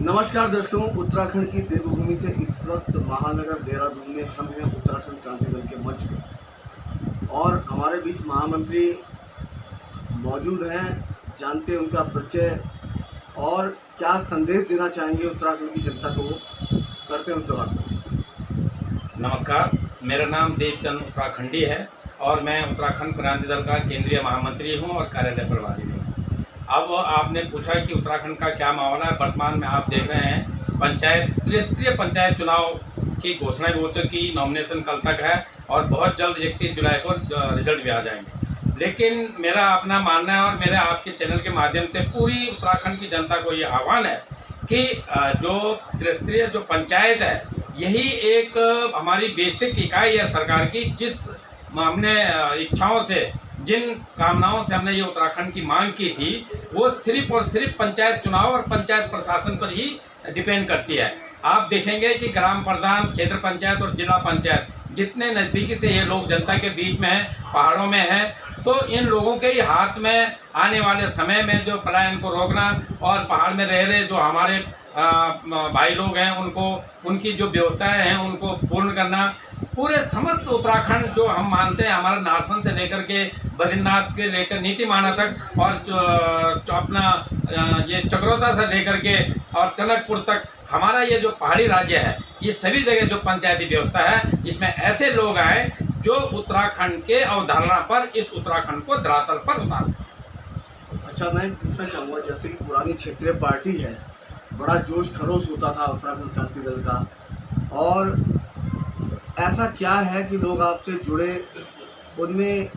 नमस्कार दोस्तों, उत्तराखंड की देवभूमि से इस वक्त महानगर देहरादून में हम हैं उत्तराखंड क्रांति दल के मंच पे और हमारे बीच महामंत्री मौजूद हैं। जानते हैं उनका परिचय और क्या संदेश देना चाहेंगे उत्तराखंड की जनता को, करते हैं उनसे बात। नमस्कार, मेरा नाम देवचंद उत्तराखंडी है और मैं उत्तराखंड क्रांति दल का केंद्रीय महामंत्री हूं और कार्यालय प्रभारी भी हूं। अब आपने पूछा कि उत्तराखंड का क्या मामला है। वर्तमान में आप देख रहे हैं त्रिस्तरीय पंचायत चुनाव की घोषणा भी हो चुकी, नॉमिनेशन कल तक है और बहुत जल्द 31 जुलाई को रिजल्ट भी आ जाएंगे। लेकिन मेरा अपना मानना है और मेरे आपके चैनल के माध्यम से पूरी उत्तराखंड की जनता को ये आह्वान है कि जो त्रिस्तरीय जो पंचायत है, यही एक हमारी बेसिक इकाई है सरकार की, जिस हमने इच्छाओं से, जिन कामनाओं से हमने ये उत्तराखंड की मांग की थी, वो सिर्फ और सिर्फ पंचायत चुनाव और पंचायत प्रशासन पर ही डिपेंड करती है। आप देखेंगे कि ग्राम प्रधान, क्षेत्र पंचायत और जिला पंचायत जितने नज़दीकी से ये लोग जनता के बीच में हैं, पहाड़ों में हैं, तो इन लोगों के ही हाथ में आने वाले समय में जो पलायन को रोकना और पहाड़ में रह रहे जो हमारे भाई लोग हैं, उनको उनकी जो व्यवस्थाएं हैं उनको पूर्ण करना। पूरे समस्त उत्तराखंड जो हम मानते हैं, हमारा नारसन से लेकर के बद्रीनाथ के लेकर नीतिमाना तक और अपना ये चक्रोता से लेकर के और टनकपुर तक, हमारा ये जो पहाड़ी राज्य है, ये सभी जगह जो पंचायती व्यवस्था है, इसमें ऐसे लोग आए जो उत्तराखंड के अवधारणा पर इस उत्तराखंड को धरातल पर उतार सके। अच्छा, मैं पूछना चाहूँगा, जैसे कि पुरानी क्षेत्रीय पार्टी है, बड़ा जोश खरोश होता था उत्तराखंड क्रांति दल का, और ऐसा क्या है कि लोग आपसे जुड़े, उनमें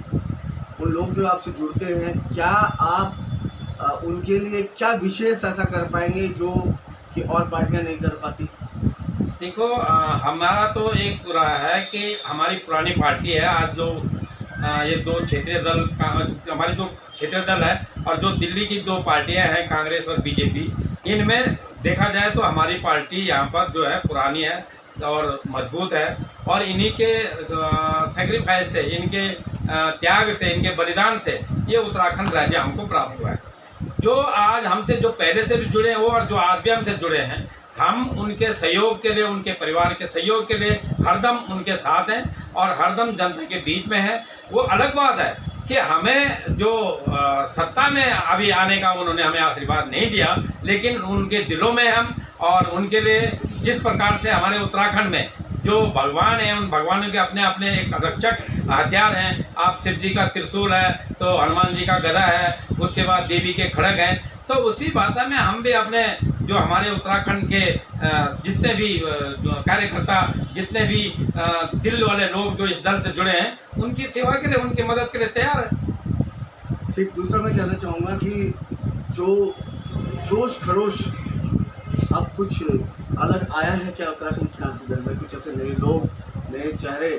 उन लोग जो आपसे जुड़ते हैं, क्या आप उनके लिए क्या विशेष ऐसा कर पाएंगे जो कि और पार्टियां नहीं कर पाती? देखो, हमारा तो एक पूरा है कि हमारी पुरानी पार्टी है। आज जो ये दो क्षेत्रीय दल हमारे जो क्षेत्रीय दल है और जो दिल्ली की दो पार्टियां हैं, कांग्रेस और बीजेपी, इनमें देखा जाए तो हमारी पार्टी यहाँ पर जो है पुरानी है और मजबूत है, और इन्हीं के सेक्रीफाइस से, इनके त्याग से, इनके बलिदान से ये उत्तराखंड राज्य हमको प्राप्त हुआ है। जो आज हमसे जो पहले से भी जुड़े हैं वो और जो आज भी हमसे जुड़े हैं, हम उनके सहयोग के लिए, उनके परिवार के सहयोग के लिए हरदम उनके साथ हैं और हरदम जनता के बीच में है। वो अलग बात है कि हमें जो सत्ता में अभी आने का उन्होंने हमें आशीर्वाद नहीं दिया, लेकिन उनके दिलों में हम, और उनके लिए जिस प्रकार से हमारे उत्तराखंड में जो भगवान हैं, उन भगवानों के अपने अपने एक रक्षक हथियार हैं। आप शिव जी का त्रिशूल है तो हनुमान जी का गदा है, उसके बाद देवी के खड़ग हैं। तो उसी बात में हम भी अपने जो हमारे उत्तराखंड के जितने भी कार्यकर्ता, जितने भी दिल वाले लोग जो इस दल से जुड़े हैं, उनकी सेवा के लिए, उनकी मदद के लिए तैयार है। ठीक, दूसरा मैं कहना चाहूँगा कि जो जोश खरोश अब कुछ अलग आया है क्या उत्तराखंड क्रांति दल में? कुछ ऐसे नए लोग, नए चेहरे,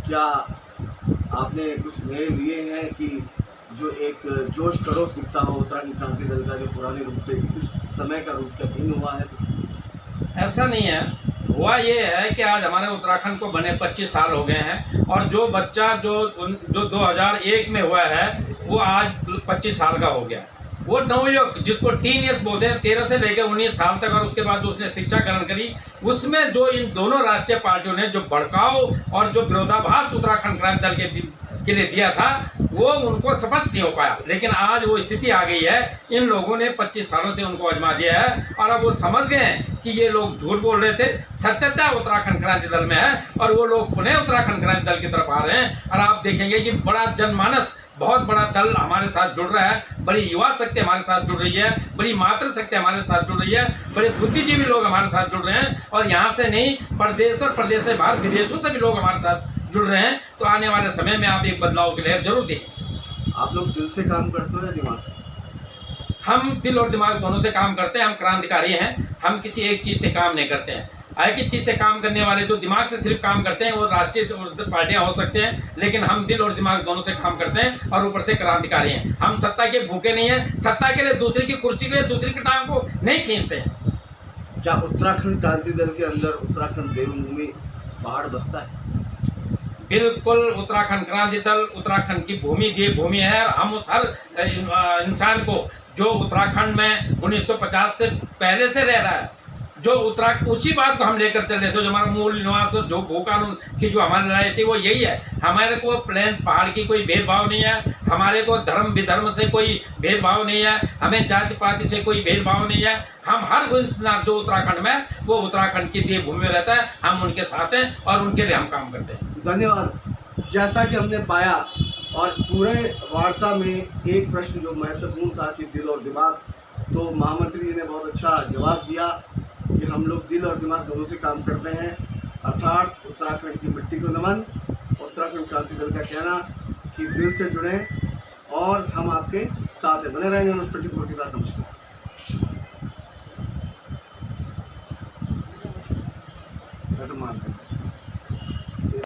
क्या आपने कुछ नए लिए हैं कि जो एक जोश खरोश दिखता हो उत्तराखंड क्रांति दल का, जो पुराने रूप से इस समय का रूप क्या भिन्न हुआ है? ऐसा नहीं है। हुआ ये है कि आज हमारे उत्तराखंड को बने 25 साल हो गए हैं, और जो बच्चा जो 2001 में हुआ है वो आज 25 साल का हो गया। वो नवयुवक, जिसको टीन ईयर्स बोलते हैं, 13 से लेकर 19 साल तक, और उसके बाद जो उसने शिक्षा ग्रहण करी, उसमें जो इन दोनों राष्ट्रीय पार्टियों ने जो भड़काव और जो विरोधाभास उत्तराखंड क्रांति दल के लिए दिया था, वो उनको स्पष्ट नहीं हो पाया। लेकिन आज वो स्थिति आ गई है, इन लोगों ने 25 सालों से उनको आजमा दिया है, और अब वो समझ गए हैं कि ये लोग झूठ बोल रहे थे, सत्यता उत्तराखंड क्रांति दल में है, और वो लोग पुनः उत्तराखंड क्रांति दल की तरफ आ रहे हैं। और आप देखेंगे कि बड़ा जनमानस, बहुत बड़ा दल हमारे साथ जुड़ रहा है, बड़ी युवा शक्ति हमारे साथ जुड़ रही है, बड़ी मातृ शक्ति हमारे साथ जुड़ रही है, बड़े बुद्धिजीवी लोग हमारे साथ जुड़ रहे हैं, और यहाँ से नहीं, प्रदेश और प्रदेश से बाहर विदेशों से भी लोग हमारे साथ जुड़ रहे हैं। तो आने वाले समय में आप एक बदलाव की लहर जरूर देखें। आप लोग दिल से काम करते हो या दिमाग से? हम दिल और दिमाग दोनों से काम करते हैं। हम क्रांतिकारी हैं, हम किसी एक चीज़ से काम नहीं करते हैं। एक ही चीज़ से काम करने वाले जो दिमाग से सिर्फ काम करते हैं वो राष्ट्रीय पार्टियां हो सकते हैं, लेकिन हम दिल और दिमाग दोनों से काम करते हैं, और ऊपर से क्रांतिकारी हैं। हम सत्ता के भूखे नहीं हैं, सत्ता के लिए दूसरे की कुर्सी को, दूसरे की टांग को नहीं खींचते हैं। क्या उत्तराखंड क्रांति दल के अंदर उत्तराखंड देवभूमि पहाड़ बसता है? बिल्कुल, उत्तराखंड क्रांति दल उत्तराखंड की भूमि देवभूमि है। हम उस हर इंसान को जो उत्तराखंड में 1950 से पहले से रह रहा है, जो उत्तराखंड उसी बात को हम लेकर चल रहे थे, जो हमारा मूल निवास जो भू कानून की जो हमारी लड़ाई थी वो यही है। हमारे को प्लेन्स पहाड़ की कोई भेदभाव नहीं है, हमारे को धर्म विधर्म से कोई भेदभाव नहीं है, हमें जाति पाति से कोई भेदभाव नहीं है। हम हर इंसान जो उत्तराखंड में वो उत्तराखंड की देवभूमि में रहता है, हम उनके साथ हैं और उनके लिए हम काम करते हैं। धन्यवाद। जैसा कि हमने पाया और पूरे वार्ता में एक प्रश्न जो महत्वपूर्ण था कि दिल और दिमाग, तो महामंत्री जी ने बहुत अच्छा जवाब दिया कि हम लोग दिल और दिमाग दोनों से काम करते हैं, अर्थात उत्तराखंड की मिट्टी को नमन। उत्तराखंड क्रांति दल का कहना कि दिल से जुड़ें और हम आपके साथ हैं। बने रहेंगे न्यूज़ 24 के साथ। नमस्कार। मैं तो मान रहा हूं।